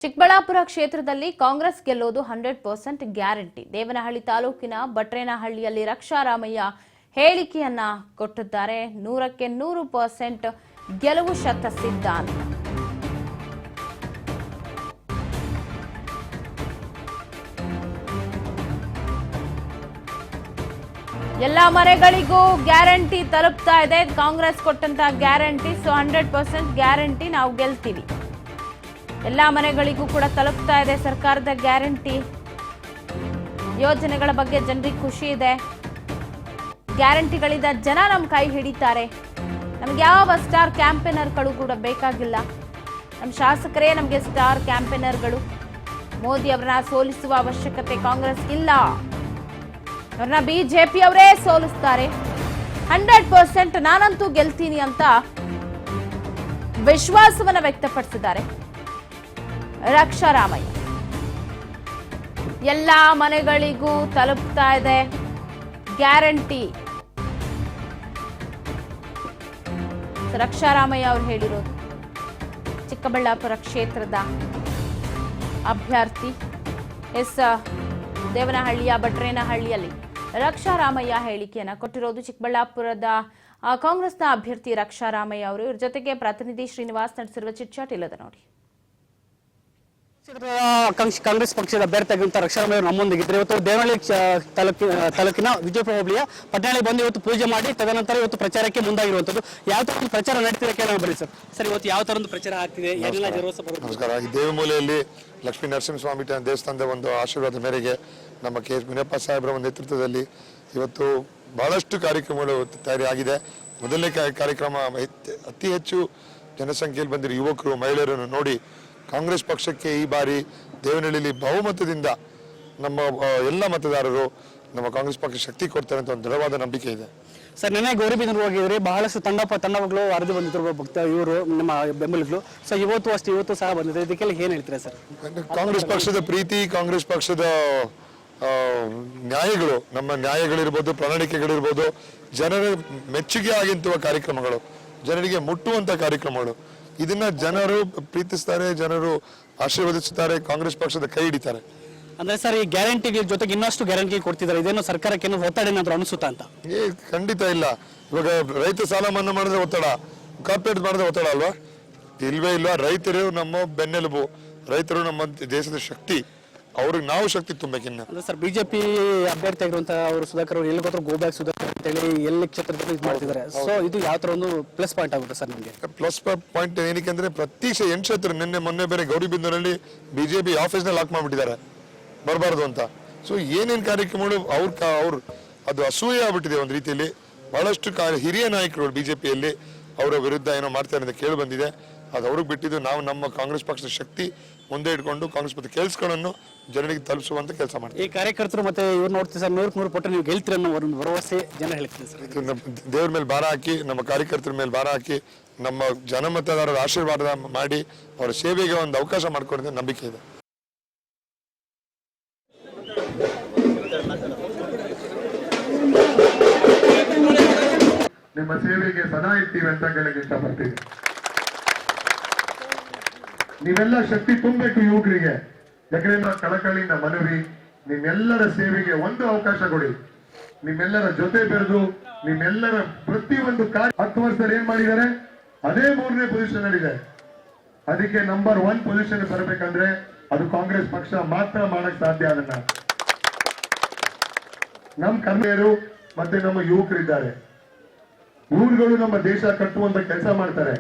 ಚಿಕ್ಕಬಳ್ಳಾಪುರ ಕ್ಷೇತ್ರದಲ್ಲಿ ಕಾಂಗ್ರೆಸ್ ಗೆಲ್ಲೋದು 100% ಗ್ಯಾರಂಟಿ. ದೇವನಹಳ್ಳಿ ತಾಲೂಕಿನ ಬಟ್ರೇನಹಳ್ಳಿಯಲ್ಲಿ ರಕ್ಷಾರಾಮಯ್ಯ ಹೇಳಿಕೆಯನ್ನ ಕೊಟ್ಟಿದ್ದಾರೆ. 100ಕ್ಕೆ 100% ಗೆಲುವು ಶತಸಿದ್ಧ ಅಂತ. ಎಲ್ಲಾ ಮನೆಗಳಿಗೂ ಗ್ಯಾರಂಟಿ ತಲುಪ್ತಾ ಇದೆ. ಕಾಂಗ್ರೆಸ್ ಕೊಟ್ಟಂತ ಗ್ಯಾರಂಟಿ. ಸೊ 100% ಗ್ಯಾರಂಟಿ, ನಾವು ಗೆಲ್ತೀವಿ. ಎಲ್ಲಾ ಮನೆಗಳಿಗೂ ಕೂಡ ತಲುಪ್ತಾ ಇದೆ ಸರ್ಕಾರದ ಗ್ಯಾರಂಟಿ ಯೋಜನೆಗಳ ಬಗ್ಗೆ. ಜನರಿಗೆ ಖುಷಿ ಇದೆ. ಗ್ಯಾರಂಟಿಗಳಿಂದ ಜನ ನಮ್ಮ ಕೈ ಹಿಡಿತಾರೆ. ನಮ್ಗೆ ಯಾವ ಸ್ಟಾರ್ ಕ್ಯಾಂಪೇನರ್ಗಳು ಕೂಡ ಬೇಕಾಗಿಲ್ಲ. ನಮ್ಮ ಶಾಸಕರೇ ನಮಗೆ ಸ್ಟಾರ್ ಕ್ಯಾಂಪೇನರ್ಗಳು. ಮೋದಿ ಅವರನ್ನ ಸೋಲಿಸುವ ಅವಶ್ಯಕತೆ ಕಾಂಗ್ರೆಸ್ ಇಲ್ಲ. ಅವ್ರನ್ನ ಬಿಜೆಪಿ ಅವರೇ ಸೋಲಿಸ್ತಾರೆ. 100% ನಾನಂತೂ ಗೆಲ್ತೀನಿ ಅಂತ ವಿಶ್ವಾಸವನ್ನ ವ್ಯಕ್ತಪಡಿಸಿದ್ದಾರೆ ರಕ್ಷಾರಾಮಯ್ಯ. ಎಲ್ಲ ಮನೆಗಳಿಗೂ ತಲುಪ್ತಾ ಇದೆ ಗ್ಯಾರಂಟಿ. ರಕ್ಷಾರಾಮಯ್ಯ ಅವರು ಹೇಳಿರೋದು. ಚಿಕ್ಕಬಳ್ಳಾಪುರ ಕ್ಷೇತ್ರದ ಅಭ್ಯರ್ಥಿ ದೇವನಹಳ್ಳಿಯ ಬಟ್ರೇನಹಳ್ಳಿಯಲ್ಲಿ ರಕ್ಷಾರಾಮಯ್ಯ ಹೇಳಿಕೆಯನ್ನ ಕೊಟ್ಟಿರೋದು. ಚಿಕ್ಕಬಳ್ಳಾಪುರದ ಕಾಂಗ್ರೆಸ್ನ ಅಭ್ಯರ್ಥಿ ರಕ್ಷಾರಾಮಯ್ಯ ಅವರು. ಇವ್ರ ಜೊತೆಗೆ ಪ್ರತಿನಿಧಿ ಶ್ರೀನಿವಾಸ್ ನಡೆಸಿರುವ ಚಿಟ್ಚಾಟ್ ಇಲ್ಲದ ನೋಡಿ. ಕಾಂಗ್ರೆಸ್ ಪಕ್ಷದ ಅಭ್ಯರ್ಥಿಯಾಗಿರುವಂತ ರಕ್ಷಾರಾಮಯ್ಯ ನಮ್ಮೊಂದಿಗಿದ್ರೆ ಇವತ್ತು ದೇವನಹಳ್ಳಿ ತಾಲೂಕಿನ ವಿಜಯಪುರ ಹೋಬಳಿಯ ಪಟ್ಟಣದಲ್ಲಿ ಬಂದು ಇವತ್ತು ಪೂಜೆ ಮಾಡಿ ತದನಂತರ ಇವತ್ತು ಪ್ರಚಾರಕ್ಕೆ ಮುಂದಾಗಿರುವಂತದ್ದು. ಯಾವ ತರ ಪ್ರಚಾರ ನಡೀತಿದೆ ಕೇಳೋಣ ಬನ್ನಿ ಸರ್. ಸರ್, ಇವತ್ತು ಯಾವ ತರ ಪ್ರಚಾರ ಆಗ್ತಿದೆ? ನಮಸ್ಕಾರ. ಈ ದೇವಮೂಲೆಯಲ್ಲಿ ಲಕ್ಷ್ಮೀ ನರಸಿಂಹಸ್ವಾಮಿ ದೇವಸ್ಥಾನದ ಒಂದು ಆಶೀರ್ವಾದ ಮೇರೆಗೆ ನಮ್ಮ ಕೆ ಎಸ್ ಮುನಿಯಪ್ಪ ಸಾಹೇಬ್ರ ಒಂದು ನೇತೃತ್ವದಲ್ಲಿ ಇವತ್ತು ಬಹಳಷ್ಟು ಕಾರ್ಯಕ್ರಮಗಳು ತಯಾರಿಯಾಗಿದೆ. ಮೊದಲನೇ ಕಾರ್ಯಕ್ರಮ ಅತಿ ಹೆಚ್ಚು ಜನಸಂಖ್ಯೆಯಲ್ಲಿ ಬಂದಿರೋ ಯುವಕರು ಮಹಿಳೆಯರನ್ನು ನೋಡಿ ಕಾಂಗ್ರೆಸ್ ಪಕ್ಷಕ್ಕೆ ಈ ಬಾರಿ ದೇವನಹಳ್ಳಿಯಲ್ಲಿ ಬಹುಮತದಿಂದ ನಮ್ಮ ಎಲ್ಲ ಮತದಾರರು ನಮ್ಮ ಕಾಂಗ್ರೆಸ್ ಪಕ್ಷ ಶಕ್ತಿ ಕೊಡ್ತಾರೆ ಅಂತ ಒಂದು ದೃಢವಾದ ನಂಬಿಕೆ ಇದೆ. ಸರ್, ನೆನ್ನೆ ಗೌರಿಬಿದನೂರು ಹೋಗಿದ್ರೆ ಬಹಳಷ್ಟು ತಂಡಗಳು ಹರಿದು ಬಂದಿದ್ರು ಇವರು ನಮ್ಮ ಬೆಂಬಲಿಗರು. ಸೊ ಇವತ್ತು ಸಹ ಬಂದಿದೆ. ಇದಕ್ಕೆಲ್ಲ ಏನ್ ಹೇಳ್ತೀರಾ ಸರ್? ಕಾಂಗ್ರೆಸ್ ಪಕ್ಷದ ಪ್ರೀತಿ, ಕಾಂಗ್ರೆಸ್ ಪಕ್ಷದ ನ್ಯಾಯಗಳು, ನಮ್ಮ ನ್ಯಾಯಗಳಿರ್ಬೋದು, ಪ್ರಣಾಳಿಕೆಗಳಿರ್ಬೋದು, ಜನರ ಮೆಚ್ಚುಗೆ ಆಗಿಂತ ಕಾರ್ಯಕ್ರಮಗಳು, ಜನರಿಗೆ ಮುಟ್ಟುವಂತ ಕಾರ್ಯಕ್ರಮಗಳು, ಇದನ್ನ ಜನರು ಪ್ರೀತಿಸ್ತಾರೆ, ಜನರು ಆಶೀರ್ವದಿಸುತ್ತಾರೆ, ಕಾಂಗ್ರೆಸ್ ಪಕ್ಷದ ಕೈ ಹಿಡಿತಾರೆ. ಅಂದ್ರೆ ಸರ್, ಈ ಗ್ಯಾರಂಟಿ ಜೊತೆಗೆ ಇನ್ನಷ್ಟು ಗ್ಯಾರಂಟಿ ಕೊಡ್ತಿದ್ದಾರೆ. ಇದೇನು ಸರ್ಕಾರಕ್ಕೆ ಒತ್ತಡ ಏನಾದ್ರು ಅನಿಸುತ್ತಾ ಅಂತ? ಖಂಡಿತ ಇಲ್ಲ. ಇವಾಗ ರೈತ ಸಾಲ ಮನ್ನಾ ಮಾಡಿದ್ರೆ ಒತ್ತಡ, ಕಾರ್ಪೊರೇಟ್ ಮಾಡಿದ್ರೆ ಒತ್ತಡ ಅಲ್ವಾ? ಇಲ್ವೇ ಇಲ್ಲ. ರೈತರು ನಮ್ಮ ಬೆನ್ನೆಲುಬು, ರೈತರು ನಮ್ಮ ದೇಶದ ಶಕ್ತಿ. ಅವ್ರಿಗೆ ನಾವು ಶಕ್ತಿ ತುಂಬಬೇಕಿನ್ನ. ಅಂದ್ರೆ ಸರ್, ಬಿಜೆಪಿ ಅಭ್ಯರ್ಥಿ ಆಗಿರುವಂತಹ ಅವರು ಸುಧಾಕರ್ ಅವರು ಎಲ್ಲಿ ಗೊತ್ತೋ ಗೋ ಬ್ಯಾಕ್ ಸುಧಾಕರ್ ಅಂತೇಳಿ ಎಲ್ಲಿ ಕ್ಷೇತ್ರದಲ್ಲಿ ಇದು ಮಾಡ್ತಿದ್ದಾರೆ. ಸೊ ಇದು ಯಾವ ತರ ಒಂದು ಪ್ಲಸ್ ಪಾಯಿಂಟ್ ಆಗುತ್ತೆ ಸರ್ ನಿಮಗೆ? ಪ್ಲಸ್ ಪಾಯಿಂಟ್ ಏನಕ್ಕೆ ಅಂದ್ರೆ ಪ್ರತಿ 8 ಕ್ಷೇತ್ರ ಮೊನ್ನೆ ಬೇರೆ ಗೌರಿಬಿದನೂರಲ್ಲಿ ಬಿಜೆಪಿ ಆಫೀಸ್ ನಲ್ಲಿ ಲಾಕ್ ಮಾಡ್ಬಿಟ್ಟಿದ್ದಾರೆ, ಬರಬಾರ್ದು ಅಂತ. ಸೊ ಏನೇನ್ ಕಾರ್ಯಕ್ರಮಗಳು ಅವ್ರು ಅದು ಅಸೂಯೆ ಆಗ್ಬಿಟ್ಟಿದೆ ಒಂದು ರೀತಿಯಲ್ಲಿ. ಬಹಳಷ್ಟು ಹಿರಿಯ ನಾಯಕರು ಬಿಜೆಪಿಯಲ್ಲಿ ಅವರ ವಿರುದ್ಧ ಏನೋ ಮಾಡ್ತಾರೆ ಅಂತ ಕೇಳಿ ಬಂದಿದೆ. ಅದು ಅವ್ರಿಗೆ ಬಿಟ್ಟಿದ್ದು. ನಾವು ನಮ್ಮ ಕಾಂಗ್ರೆಸ್ ಪಕ್ಷದ ಶಕ್ತಿ ಮುಂದೆ ಇಟ್ಕೊಂಡು ಕಾಂಗ್ರೆಸ್ ಪಕ್ಷದ ಕೆಲಸಗಳನ್ನು ಜನರಿಗೆ ತಲುಪಿಸುವಂತ ಕೆಲಸ ಮಾಡ್ತೀವಿ. ಈ ಕಾರ್ಯಕರ್ತರು ಮತ್ತೆ ಇವ್ರು ನೋಡ್ತೀವಿ ಸರ್, 100ಕ್ಕೆ 100% ನೀವು ಗೆಲ್ತೀರ ಅನ್ನೋ ಒಂದು ಭರವಸೆ ಜನ ಹೇಳ್ತೀವಿ ಸರ್. ದೇವ್ರ ಮೇಲೆ ಭಾರ ಹಾಕಿ, ನಮ್ಮ ಕಾರ್ಯಕರ್ತರ ಮೇಲೆ ಭಾರ ಹಾಕಿ, ನಮ್ಮ ಜನಮತದಾರರ ಆಶೀರ್ವಾದ ಮಾಡಿ ಅವರ ಸೇವೆಗೆ ಒಂದು ಅವಕಾಶ ಮಾಡಿಕೊಡೋದು ನಂಬಿಕೆ ಇದೆ. ನಿಮ್ಮ ಸೇವೆಗೆ ಸದಾ ಇರ್ತೀವಿ ಅಂತ ಹೇಳಕ್ಕೆ ಇಷ್ಟಪಡ್ತೀವಿ. ನೀವೆಲ್ಲ ಶಕ್ತಿ ತುಂಬಬೇಕು ಯುವಕರಿಗೆ. ಯಾಕಂದ್ರೆ ಕಳಕಳಿಯಿಂದ ಮನವಿ, ನಿಮ್ಮೆಲ್ಲರ ಸೇವೆಗೆ ಒಂದು ಅವಕಾಶ ಕೊಡಿ. ನಿಮ್ಮೆಲ್ಲರ ಜೊತೆ ಬೆರೆದು ನಿಮ್ಮೆಲ್ಲರ ಪ್ರತಿಯೊಂದು 10 ವರ್ಷದಲ್ಲಿ ಏನ್ ಮಾಡಿದ್ದಾರೆ ಅದೇ 3ನೇ ಪೊಸಿಷನ್ ಇದೆ. ಅದಕ್ಕೆ ನಂಬರ್ 1 ಪೊಸಿಷನ್ ಬರಬೇಕಂದ್ರೆ ಅದು ಕಾಂಗ್ರೆಸ್ ಪಕ್ಷ ಮಾತ್ರ ಮಾಡಕ್ ಸಾಧ್ಯ. ಅದನ್ನ ನಮ್ಮ ಕರ್ಮಿಯರು ಮತ್ತೆ ನಮ್ಮ ಯುವಕರಿದ್ದಾರೆ. ಊರುಗಳು ನಮ್ಮ ದೇಶ ಕಟ್ಟುವಂತ ಕೆಲಸ ಮಾಡ್ತಾರೆ.